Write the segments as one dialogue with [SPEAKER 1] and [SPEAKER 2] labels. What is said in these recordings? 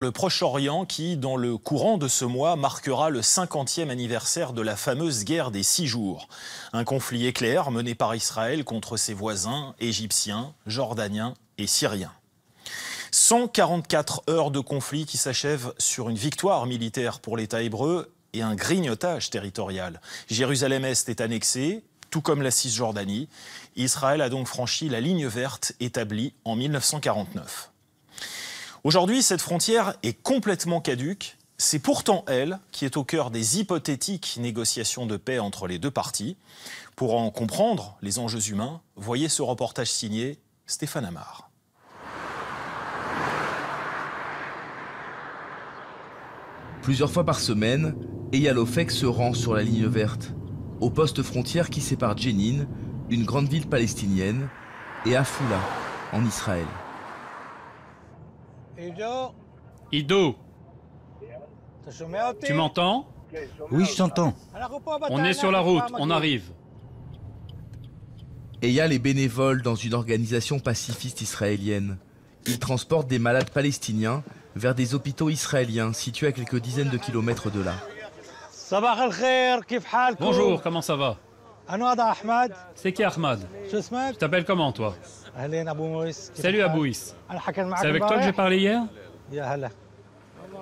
[SPEAKER 1] Le Proche-Orient qui, dans le courant de ce mois, marquera le 50e anniversaire de la fameuse guerre des 6 jours. Un conflit éclair mené par Israël contre ses voisins égyptiens, jordaniens et syriens. 144 heures de conflit qui s'achèvent sur une victoire militaire pour l'État hébreu et un grignotage territorial. Jérusalem-Est est annexée, tout comme la Cisjordanie. Israël a donc franchi la ligne verte établie en 1949. Aujourd'hui, cette frontière est complètement caduque. C'est pourtant elle qui est au cœur des hypothétiques négociations de paix entre les deux parties. Pour en comprendre les enjeux humains, voyez ce reportage signé Stéphane Amar.
[SPEAKER 2] Plusieurs fois par semaine, Eyal Ofek se rend sur la ligne verte, au poste frontière qui sépare Jenin, une grande ville palestinienne, et Afula, en Israël.
[SPEAKER 3] Ido, tu m'entends?
[SPEAKER 4] Oui, je t'entends.
[SPEAKER 3] On est sur la route, on arrive.
[SPEAKER 2] Eyal est bénévole dans une organisation pacifiste israélienne. Il transporte des malades palestiniens vers des hôpitaux israéliens situés à quelques dizaines de kilomètres de là.
[SPEAKER 3] Bonjour, comment ça va? C'est qui Ahmad? Tu t'appelles comment toi? Salut Abouis. C'est avec toi que j'ai parlé hier?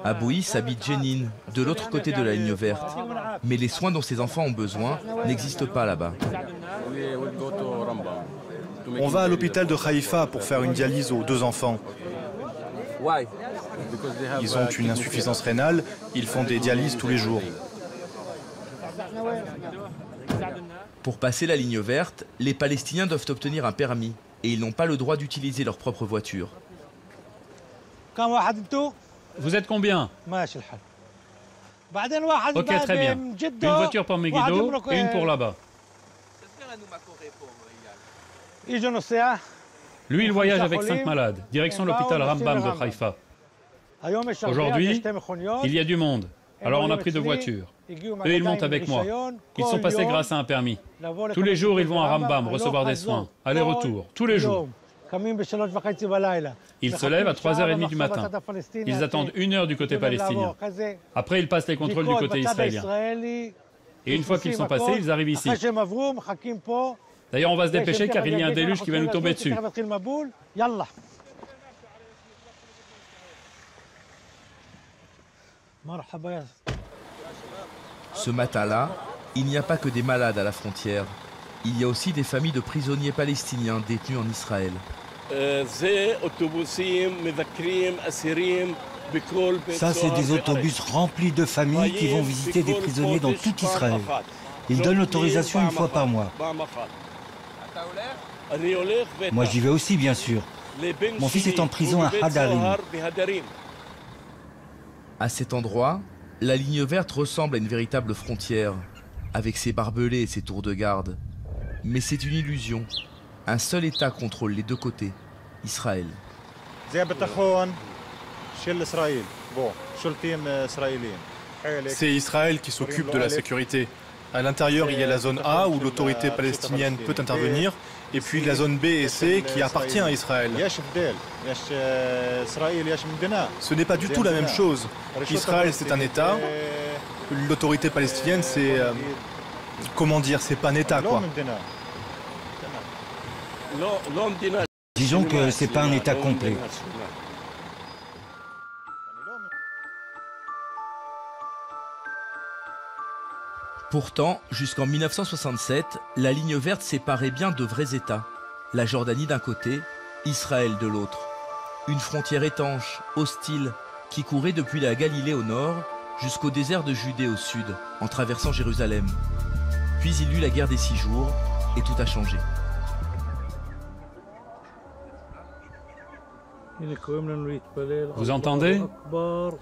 [SPEAKER 2] Abouis habite Jenin, de l'autre côté de la ligne verte. Mais les soins dont ses enfants ont besoin n'existent pas là-bas.
[SPEAKER 5] On va à l'hôpital de Haïfa pour faire une dialyse aux 2 enfants. Ils ont une insuffisance rénale, ils font des dialyses tous les jours.
[SPEAKER 2] Pour passer la ligne verte, les Palestiniens doivent obtenir un permis et ils n'ont pas le droit d'utiliser leur propre voiture.
[SPEAKER 3] Vous êtes combien? Ok, très bien. Une voiture pour Megiddo et une pour là-bas. Lui, il voyage avec 5 malades, direction l'hôpital Rambam de Haïfa. Aujourd'hui, il y a du monde, alors on a pris 2 voitures. Eux, ils montent avec moi. Ils sont passés grâce à un permis. Tous les jours, ils vont à Rambam recevoir des soins, aller-retour, tous les jours. Ils se lèvent à 3h30 du matin. Ils attendent 1 heure du côté palestinien. Après, ils passent les contrôles du côté israélien. Et une fois qu'ils sont passés, ils arrivent ici. D'ailleurs, on va se dépêcher car il y a un déluge qui va nous tomber dessus.
[SPEAKER 2] Ce matin-là, il n'y a pas que des malades à la frontière. Il y a aussi des familles de prisonniers palestiniens détenus en Israël.
[SPEAKER 4] Ça, c'est des autobus remplis de familles qui vont visiter des prisonniers dans tout Israël. Ils donnent l'autorisation 1 fois par mois. Moi, j'y vais aussi, bien sûr. Mon fils est en prison à Hadarim.
[SPEAKER 2] À cet endroit, la ligne verte ressemble à une véritable frontière, avec ses barbelés et ses tours de garde. Mais c'est une illusion. Un seul État contrôle les 2 côtés, Israël.
[SPEAKER 5] C'est Israël qui s'occupe de la sécurité. À l'intérieur, il y a la zone A où l'autorité palestinienne peut intervenir, et puis la zone B et C qui appartient à Israël. Ce n'est pas du tout la même chose. Israël, c'est un État. L'autorité palestinienne, c'est... comment dire, c'est pas un État, quoi.
[SPEAKER 4] Disons que c'est pas un État complet.
[SPEAKER 2] Pourtant, jusqu'en 1967, la ligne verte séparait bien de vrais États. La Jordanie d'un côté, Israël de l'autre. Une frontière étanche, hostile, qui courait depuis la Galilée au nord jusqu'au désert de Judée au sud, en traversant Jérusalem. Puis il y eut la guerre des 6 jours, et tout a changé.
[SPEAKER 3] Vous entendez?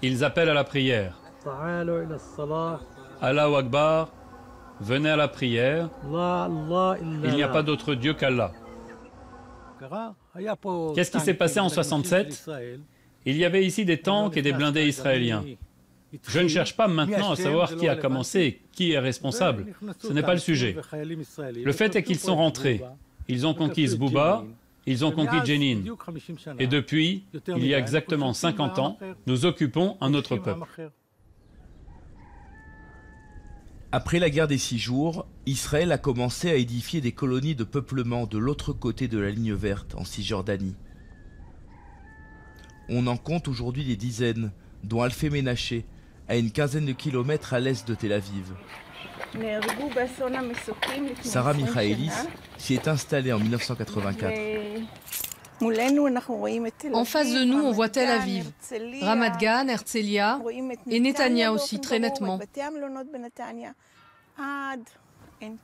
[SPEAKER 3] Ils appellent à la prière. Allahu Akbar, venez à la prière. Il n'y a pas d'autre Dieu qu'Allah. Qu'est-ce qui s'est passé en 67? Il y avait ici des tanks et des blindés israéliens. Je ne cherche pas maintenant à savoir qui a commencé, qui est responsable. Ce n'est pas le sujet. Le fait est qu'ils sont rentrés. Ils ont conquis Zbouba, Ils ont conquis Jenin. Et depuis, il y a exactement 50 ans, nous occupons un autre peuple.
[SPEAKER 2] Après la guerre des 6 jours, Israël a commencé à édifier des colonies de peuplement de l'autre côté de la ligne verte, en Cisjordanie. On en compte aujourd'hui des dizaines, dont Alfé Ménaché, à une quinzaine de kilomètres à l'est de Tel Aviv. Sarah Michaelis s'y est installée en 1984.
[SPEAKER 6] En face de nous, on voit Tel Aviv, Ramat Gan, Herzliya et Netanya aussi, très nettement.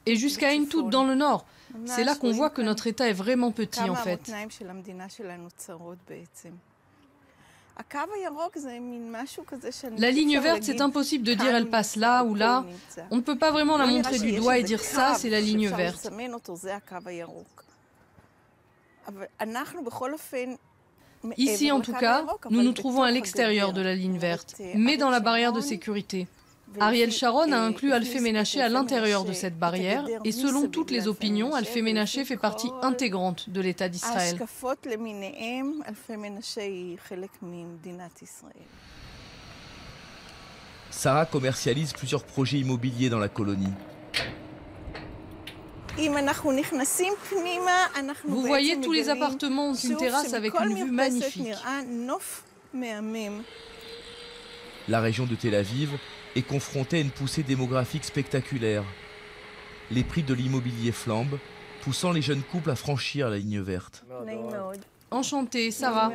[SPEAKER 6] Et jusqu'à Ain Toute dans le nord. C'est là qu'on voit que notre État est vraiment petit en fait. La ligne verte, c'est impossible de dire elle passe là ou là. On ne peut pas vraiment la montrer du doigt et dire ça, c'est la ligne verte. Ici, en tout cas, nous nous trouvons à l'extérieur de la ligne verte, mais dans la barrière de sécurité. Ariel Sharon a inclus Alfé Ménaché à l'intérieur de cette barrière et selon toutes les opinions, Alfé Ménaché fait partie intégrante de l'État d'Israël.
[SPEAKER 2] Sarah commercialise plusieurs projets immobiliers dans la colonie.
[SPEAKER 6] Vous voyez, tous les appartements ont une terrasse avec une vue magnifique.
[SPEAKER 2] La région de Tel Aviv est confrontée à une poussée démographique spectaculaire. Les prix de l'immobilier flambent, poussant les jeunes couples à franchir la ligne verte.
[SPEAKER 6] Enchantée, Sarah.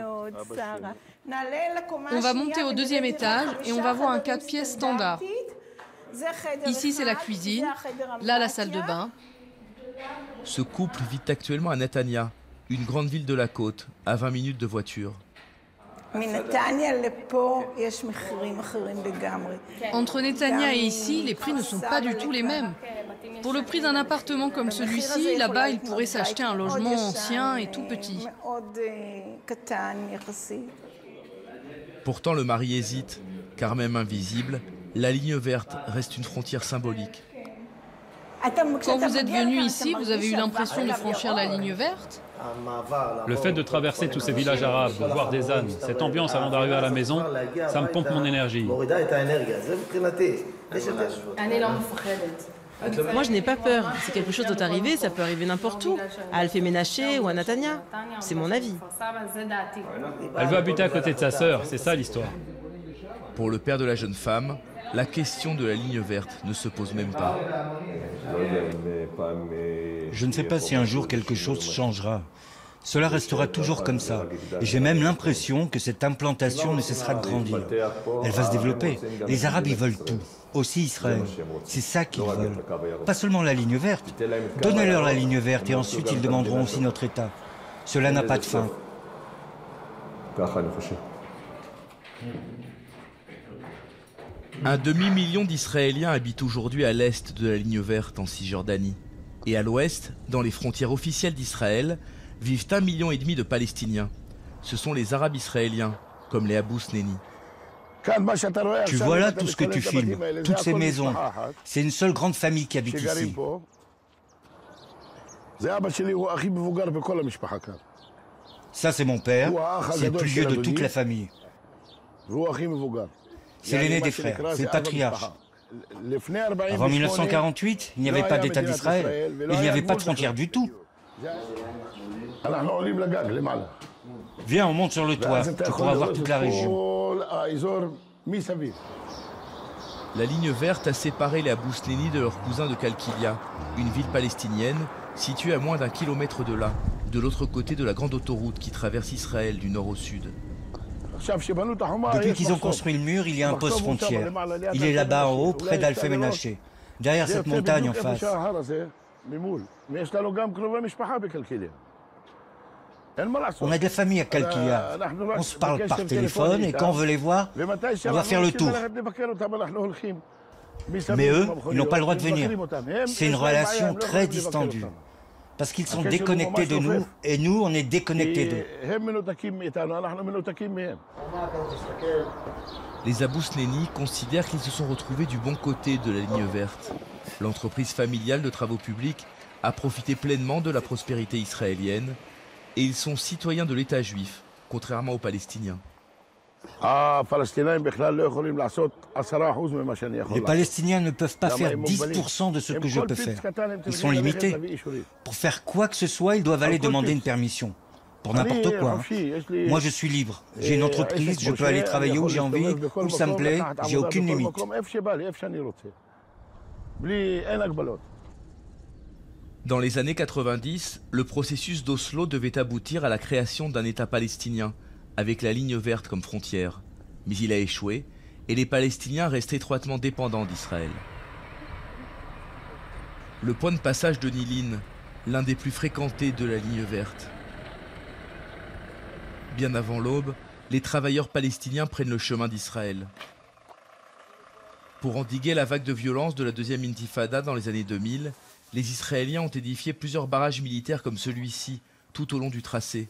[SPEAKER 6] On va monter au 2e étage et on va voir un 4 pièces standard. Ici, c'est la cuisine, là, la salle de bain.
[SPEAKER 2] Ce couple vit actuellement à Netanya, une grande ville de la côte, à 20 minutes de voiture.
[SPEAKER 6] Entre Netanya et ici, les prix ne sont pas du tout les mêmes. Pour le prix d'un appartement comme celui-ci, là-bas, il pourrait s'acheter un logement ancien et tout petit.
[SPEAKER 2] Pourtant, le mari hésite, car même invisible, la ligne verte reste une frontière symbolique.
[SPEAKER 6] Quand vous êtes venu ici, vous avez eu l'impression de franchir la ligne verte?
[SPEAKER 3] Le fait de traverser tous ces villages arabes, de voir des ânes, cette ambiance avant d'arriver à la maison, ça me pompe mon énergie.
[SPEAKER 7] Moi, je n'ai pas peur. Si quelque chose doit arriver, ça peut arriver n'importe où. À Alfé Ménaché ou à Netanya. C'est mon avis.
[SPEAKER 3] Elle veut habiter à côté de sa sœur, c'est ça l'histoire.
[SPEAKER 2] Pour le père de la jeune femme, la question de la ligne verte ne se pose même pas.
[SPEAKER 4] Je ne sais pas si un jour quelque chose changera. Cela restera toujours comme ça. Et j'ai même l'impression que cette implantation ne cessera de grandir. Elle va se développer. Les Arabes, ils veulent tout. Aussi Israël. C'est ça qu'ils veulent. Pas seulement la ligne verte. Donnez-leur la ligne verte et ensuite ils demanderont aussi notre État. Cela n'a pas de fin.
[SPEAKER 2] Un demi-million d'Israéliens habitent aujourd'hui à l'est de la ligne verte en Cisjordanie. Et à l'ouest, dans les frontières officielles d'Israël, vivent 1,5 million de Palestiniens. Ce sont les Arabes israéliens, comme les Abou Sneni.
[SPEAKER 4] Tu vois là tout ce que tu filmes, toutes ces maisons. C'est une seule grande famille qui habite ici. Ça, c'est mon père. C'est le plus vieux de toute la famille. C'est l'aîné des frères, c'est le patriarche. Avant 1948, il n'y avait pas d'État d'Israël. Il n'y avait pas de frontière du tout. Viens, on monte sur le toit. Tu pourras voir toute la région.
[SPEAKER 2] La ligne verte a séparé les Abou Sneni de leurs cousins de Kalkilia, une ville palestinienne située à moins d'1 kilomètre de là, de l'autre côté de la grande autoroute qui traverse Israël du nord au sud.
[SPEAKER 4] Depuis qu'ils ont construit le mur, il y a un poste frontière. Il est là-bas en haut, près d'Alfé Ménaché, derrière cette montagne en face. On a de la famille à Kalkilia. On se parle par téléphone et quand on veut les voir, on doit faire le tour. Mais eux, ils n'ont pas le droit de venir. C'est une relation très distendue. Parce qu'ils sont déconnectés de nous et nous, on est déconnectés d'eux.
[SPEAKER 2] Les Abou Sneni considèrent qu'ils se sont retrouvés du bon côté de la ligne verte. L'entreprise familiale de travaux publics a profité pleinement de la prospérité israélienne et ils sont citoyens de l'État juif, contrairement aux Palestiniens.
[SPEAKER 4] Les Palestiniens ne peuvent pas faire 10% de ce que je peux faire. Ils sont limités. Pour faire quoi que ce soit, ils doivent aller demander une permission. Pour n'importe quoi. Moi, je suis libre. J'ai une entreprise, je peux aller travailler où j'ai envie, où ça me plaît, j'ai aucune limite.
[SPEAKER 2] Dans les années 90, le processus d'Oslo devait aboutir à la création d'un État palestinien, avec la ligne verte comme frontière. Mais il a échoué, et les Palestiniens restent étroitement dépendants d'Israël. Le point de passage de Nilin, l'un des plus fréquentés de la ligne verte. Bien avant l'aube, les travailleurs palestiniens prennent le chemin d'Israël. Pour endiguer la vague de violence de la deuxième intifada dans les années 2000, les Israéliens ont édifié plusieurs barrages militaires comme celui-ci, tout au long du tracé.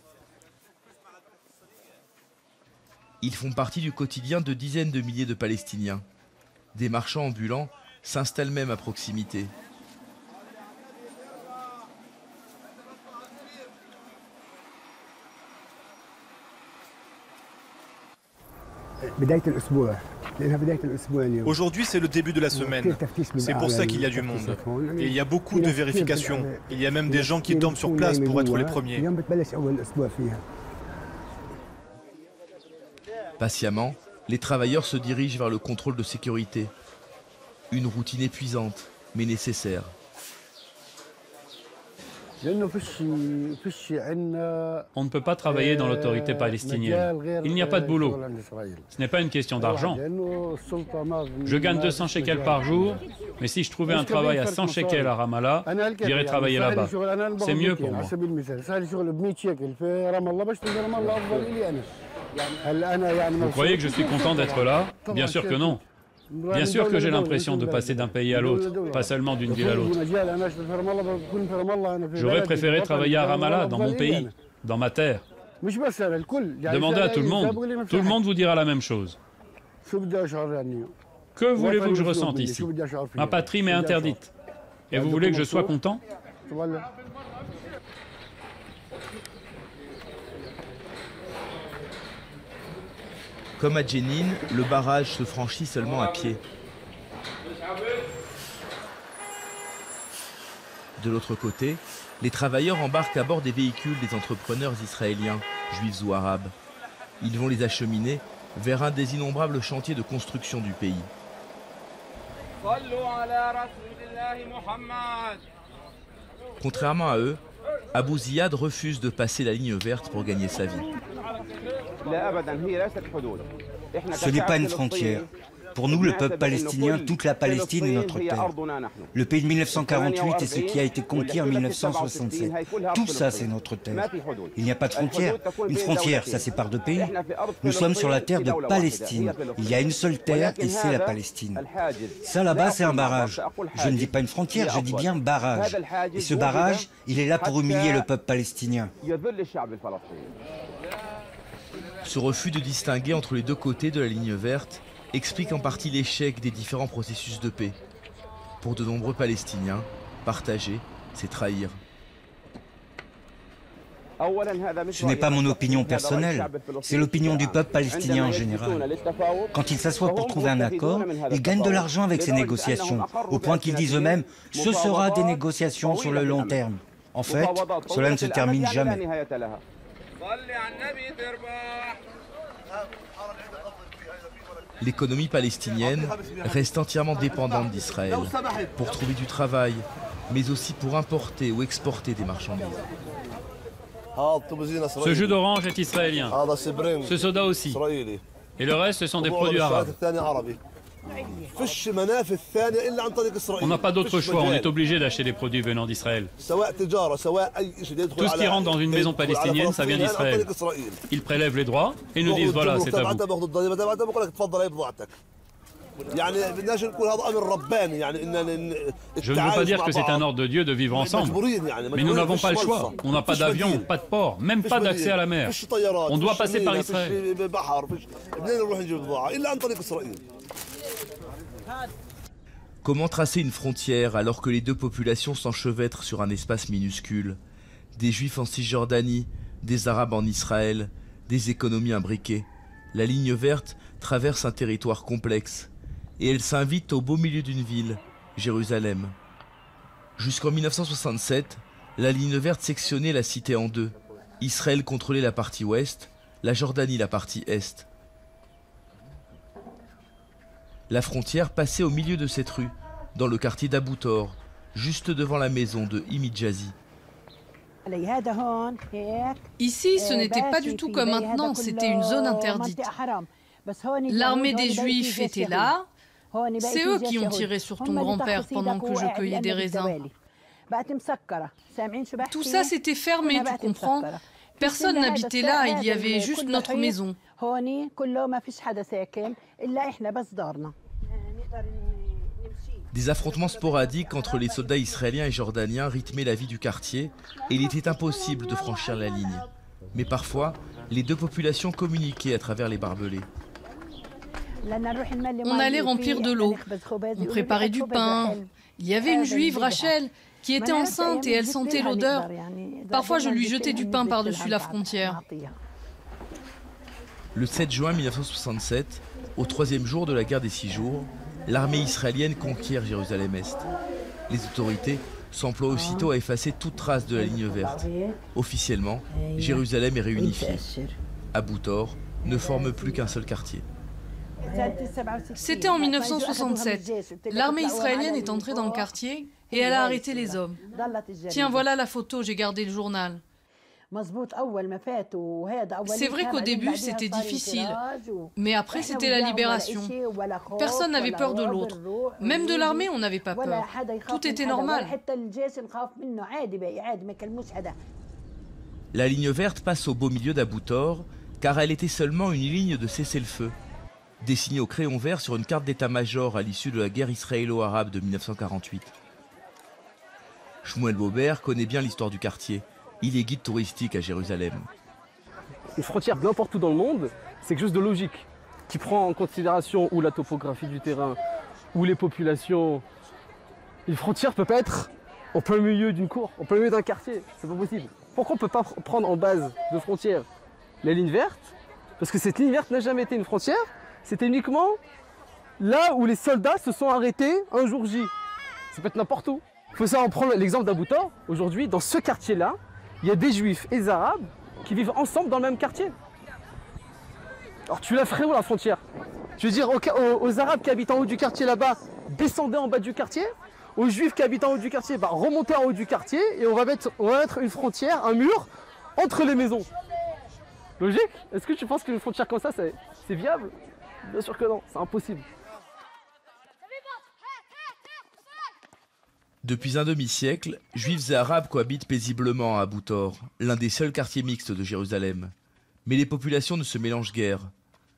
[SPEAKER 2] Ils font partie du quotidien de dizaines de milliers de Palestiniens. Des marchands ambulants s'installent même à proximité.
[SPEAKER 5] Aujourd'hui, c'est le début de la semaine. C'est pour ça qu'il y a du monde. Et il y a beaucoup de vérifications. Il y a même des gens qui tombent sur place pour être les premiers.
[SPEAKER 2] Patiemment, les travailleurs se dirigent vers le contrôle de sécurité. Une routine épuisante, mais nécessaire.
[SPEAKER 3] On ne peut pas travailler dans l'autorité palestinienne. Il n'y a pas de boulot. Ce n'est pas une question d'argent. Je gagne 200 shekels par jour, mais si je trouvais un travail à 100 shekels à Ramallah, j'irais travailler là-bas. C'est mieux pour moi. Vous croyez que je suis content d'être là? Bien sûr que non. Bien sûr que j'ai l'impression de passer d'un pays à l'autre, pas seulement d'une ville à l'autre. J'aurais préféré travailler à Ramallah, dans mon pays, dans ma terre. Demandez à tout le monde vous dira la même chose. Que voulez-vous que je ressente ici? Ma patrie m'est interdite. Et vous voulez que je sois content?
[SPEAKER 2] Comme à Jenin, le barrage se franchit seulement à pied. De l'autre côté, les travailleurs embarquent à bord des véhicules des entrepreneurs israéliens, juifs ou arabes. Ils vont les acheminer vers un des innombrables chantiers de construction du pays. Contrairement à eux, Abou Ziad refuse de passer la ligne verte pour gagner sa vie.
[SPEAKER 4] Ce n'est pas une frontière. Pour nous, le peuple palestinien, toute la Palestine est notre terre. Le pays de 1948 est ce qui a été conquis en 1967. Tout ça, c'est notre terre. Il n'y a pas de frontière. Une frontière, ça sépare deux pays. Nous sommes sur la terre de Palestine. Il y a une seule terre et c'est la Palestine. Ça, là-bas, c'est un barrage. Je ne dis pas une frontière, je dis bien barrage. Et ce barrage, il est là pour humilier le peuple palestinien.
[SPEAKER 2] Ce refus de distinguer entre les deux côtés de la ligne verte explique en partie l'échec des différents processus de paix. Pour de nombreux Palestiniens, partager, c'est trahir.
[SPEAKER 4] Ce n'est pas mon opinion personnelle, c'est l'opinion du peuple palestinien en général. Quand ils s'assoient pour trouver un accord, ils gagnent de l'argent avec ces négociations, au point qu'ils disent eux-mêmes « ce sera des négociations sur le long terme ». En fait, cela ne se termine jamais.
[SPEAKER 2] L'économie palestinienne reste entièrement dépendante d'Israël pour trouver du travail, mais aussi pour importer ou exporter des marchandises.
[SPEAKER 3] Ce jus d'orange est israélien, ce soda aussi, et le reste ce sont des produits arabes. On n'a pas d'autre choix, on est obligé d'acheter des produits venant d'Israël. Tout ce qui rentre dans une maison palestinienne, ça vient d'Israël. Ils prélèvent les droits et nous disent voilà, c'est à vous. Je ne veux pas dire que c'est un ordre de Dieu de vivre ensemble, mais nous n'avons pas le choix. On n'a pas d'avion, pas de port, même pas d'accès à la mer. On doit passer par Israël.
[SPEAKER 2] Comment tracer une frontière alors que les deux populations s'enchevêtrent sur un espace minuscule? Des Juifs en Cisjordanie, Des Arabes en Israël, des économies imbriquées. La ligne verte traverse un territoire complexe et elle s'invite au beau milieu d'une ville, Jérusalem. Jusqu'en 1967, la ligne verte sectionnait la cité en deux. Israël contrôlait la partie ouest, la Jordanie la partie est. La frontière passait au milieu de cette rue, dans le quartier d'Abou Tor, juste devant la maison de Himidjazi.
[SPEAKER 6] Ici, ce n'était pas du tout comme maintenant, c'était une zone interdite. L'armée des Juifs était là. C'est eux qui ont tiré sur ton grand-père pendant que je cueillais des raisins. Tout ça, c'était fermé, tu comprends? Personne n'habitait là, il y avait juste notre maison.
[SPEAKER 2] Des affrontements sporadiques entre les soldats israéliens et jordaniens rythmaient la vie du quartier et il était impossible de franchir la ligne. Mais parfois, les deux populations communiquaient à travers les barbelés.
[SPEAKER 6] On allait remplir de l'eau, on préparait du pain. Il y avait une juive, Rachel, qui était enceinte et elle sentait l'odeur. Parfois, je lui jetais du pain par-dessus la frontière.
[SPEAKER 2] Le 7 juin 1967, au troisième jour de la guerre des 6 jours, l'armée israélienne conquiert Jérusalem-Est. Les autorités s'emploient aussitôt à effacer toute trace de la ligne verte. Officiellement, Jérusalem est réunifiée. Abou Tor ne forme plus qu'un seul quartier.
[SPEAKER 6] C'était en 1967. L'armée israélienne est entrée dans le quartier et elle a arrêté les hommes. Tiens, voilà la photo, j'ai gardé le journal. C'est vrai qu'au début, c'était difficile, mais après, c'était la libération. Personne n'avait peur de l'autre. Même de l'armée, on n'avait pas peur. Tout était normal.
[SPEAKER 2] La ligne verte passe au beau milieu d'Abou Tor, car elle était seulement une ligne de cessez-le-feu, dessinée au crayon vert sur une carte d'état-major à l'issue de la guerre israélo-arabe de 1948. Shmuel Bober connaît bien l'histoire du quartier. Il est guide touristique à Jérusalem.
[SPEAKER 8] Une frontière n'importe où dans le monde, c'est quelque chose de logique, qui prend en considération ou la topographie du terrain, ou les populations. Une frontière ne peut pas être en plein milieu d'une cour, en plein milieu d'un quartier, c'est pas possible. Pourquoi on ne peut pas prendre en base de frontière la ligne verte? Parce que cette ligne verte n'a jamais été une frontière, c'était uniquement là où les soldats se sont arrêtés un jour J. Ça peut être n'importe où. Il faut savoir prendre l'exemple d'Abou Tor. Aujourd'hui, dans ce quartier-là, il y a des juifs et des arabes qui vivent ensemble dans le même quartier. Alors tu la ferais où la frontière? Je veux dire aux arabes qui habitent en haut du quartier là-bas, descendez en bas du quartier. Aux juifs qui habitent en haut du quartier, remontez en haut du quartier et on va mettre une frontière, un mur entre les maisons. Logique? Est-ce que tu penses qu'une frontière comme ça, c'est viable? Bien sûr que non, c'est impossible.
[SPEAKER 2] Depuis un demi-siècle, juifs et arabes cohabitent paisiblement à Abou Tor, l'un des seuls quartiers mixtes de Jérusalem. Mais les populations ne se mélangent guère.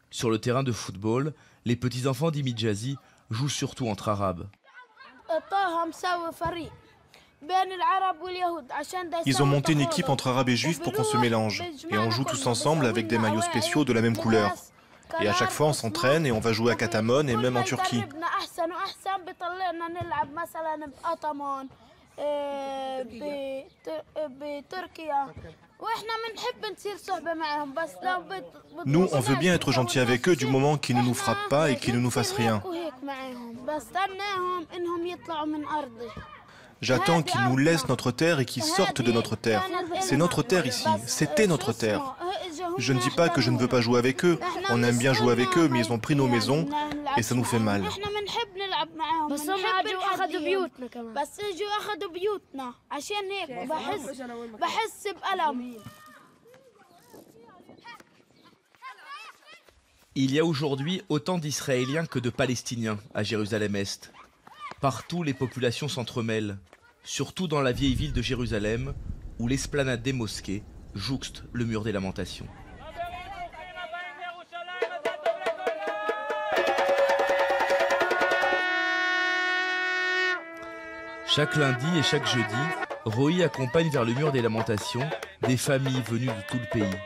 [SPEAKER 2] Sur le terrain de football, les petits-enfants d'Himidjazi jouent surtout entre arabes.
[SPEAKER 5] Ils ont monté une équipe entre arabes et juifs pour qu'on se mélange. Et on joue tous ensemble avec des maillots spéciaux de la même couleur. Et à chaque fois, on s'entraîne et on va jouer à Katamon et même en Turquie. Nous, on veut bien être gentils avec eux du moment qu'ils ne nous frappent pas et qu'ils ne nous fassent rien. J'attends qu'ils nous laissent notre terre et qu'ils sortent de notre terre. C'est notre terre ici, c'était notre terre. Je ne dis pas que je ne veux pas jouer avec eux. On aime bien jouer avec eux, mais ils ont pris nos maisons et ça nous fait mal.
[SPEAKER 2] Il y a aujourd'hui autant d'Israéliens que de Palestiniens à Jérusalem-Est. Partout, les populations s'entremêlent, surtout dans la vieille ville de Jérusalem, où l'esplanade des mosquées jouxte le mur des lamentations. Chaque lundi et chaque jeudi, Rohi accompagne vers le mur des lamentations des familles venues de tout le pays.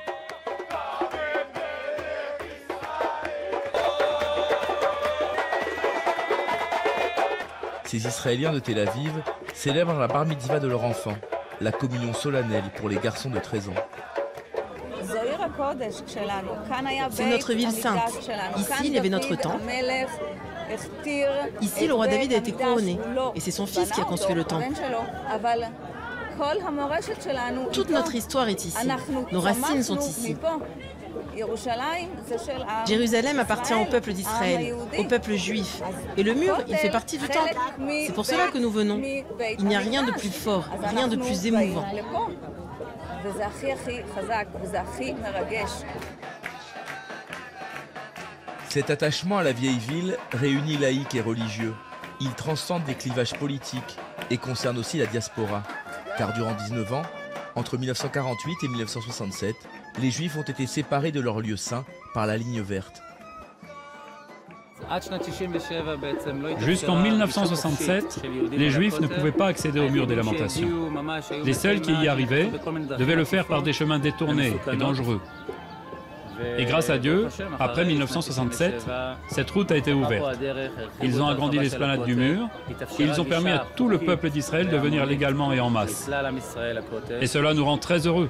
[SPEAKER 2] Ces Israéliens de Tel Aviv célèbrent la bar mitzvah de leur enfant, la communion solennelle pour les garçons de 13 ans.
[SPEAKER 7] C'est notre ville sainte. Ici, il y avait notre temple. Ici, le roi David a été couronné. Et c'est son fils qui a construit le temple. Toute notre histoire est ici. Nos racines sont ici. Jérusalem appartient au peuple d'Israël, au peuple juif. Et le mur, il fait partie du temple. C'est pour cela que nous venons. Il n'y a rien de plus fort, rien de plus émouvant.
[SPEAKER 2] Cet attachement à la vieille ville réunit laïcs et religieux. Il transcende des clivages politiques et concerne aussi la diaspora. Car durant 19 ans, entre 1948 et 1967, les Juifs ont été séparés de leur lieu saint par la ligne verte.
[SPEAKER 3] Jusqu'en 1967, les Juifs ne pouvaient pas accéder au mur des lamentations. Les seuls qui y arrivaient devaient le faire par des chemins détournés et dangereux. Et grâce à Dieu, après 1967, cette route a été ouverte. Ils ont agrandi l'esplanade du mur et ils ont permis à tout le peuple d'Israël de venir légalement et en masse. Et cela nous rend très heureux.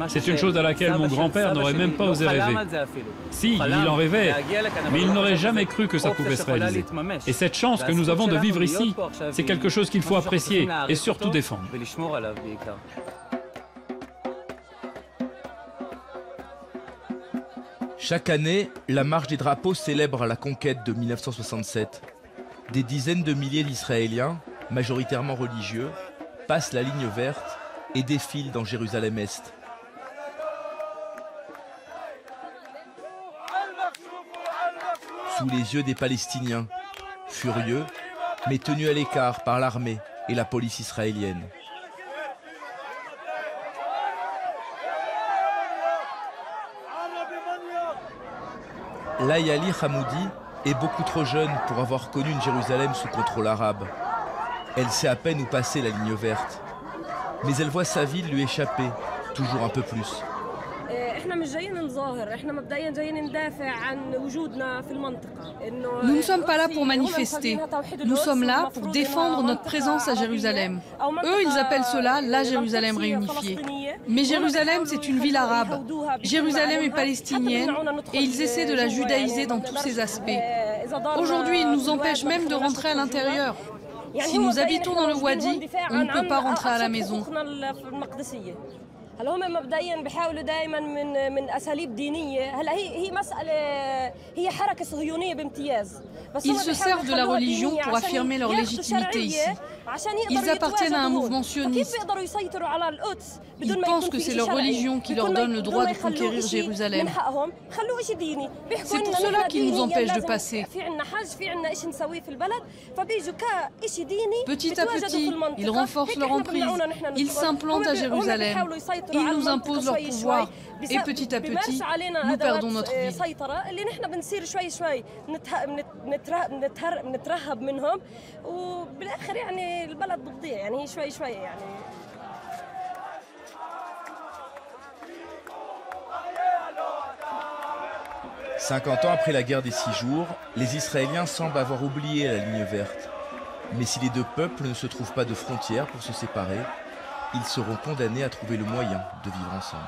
[SPEAKER 3] C'est une chose à laquelle mon grand-père n'aurait même pas osé rêver. Si, il en rêvait, mais il n'aurait jamais cru que ça pouvait se réaliser. Et cette chance que nous avons de vivre ici, c'est quelque chose qu'il faut apprécier et surtout défendre.
[SPEAKER 2] Chaque année, la marche des drapeaux célèbre la conquête de 1967. Des dizaines de milliers d'Israéliens, majoritairement religieux, passent la ligne verte et défilent dans Jérusalem-Est. Sous les yeux des Palestiniens, furieux, mais tenus à l'écart par l'armée et la police israélienne. Layali Hamoudi est beaucoup trop jeune pour avoir connu une Jérusalem sous contrôle arabe. Elle sait à peine où passer la ligne verte. Mais elle voit sa ville lui échapper, toujours un peu plus.
[SPEAKER 6] Nous ne sommes pas là pour manifester. Nous sommes là pour défendre notre présence à Jérusalem. Eux, ils appellent cela la Jérusalem réunifiée. Mais Jérusalem, c'est une ville arabe. Jérusalem est palestinienne et ils essaient de la judaïser dans tous ses aspects. Aujourd'hui, ils nous empêchent même de rentrer à l'intérieur. Si nous habitons dans le Wadi, on ne peut pas rentrer à la maison.
[SPEAKER 9] هم مبدئيا بيحاولوا دائما من اساليب دينيه هلا هي مساله هي حركه صهيونيه بامتياز.
[SPEAKER 6] Ils se servent de la religion pour affirmer leur légitimité ici. Ils appartiennent à un mouvement sioniste. Ils pensent que c'est leur religion qui leur donne le droit de conquérir Jérusalem. C'est pour cela qu'ils nous empêchent de passer. Petit à petit, ils renforcent leur emprise. Ils s'implantent à Jérusalem. Ils nous imposent leur pouvoir. Et petit à petit, nous perdons notre vie.
[SPEAKER 9] نترهب منهم وبالاخر يعني البلد بتضيع يعني هي شوي شوي يعني. «
[SPEAKER 2] 50 ans après la guerre des 6 jours, les Israéliens semblent avoir oublié la ligne verte. Mais si les deux peuples ne se trouvent pas de frontières pour se séparer, ils seront condamnés à trouver le moyen de vivre ensemble.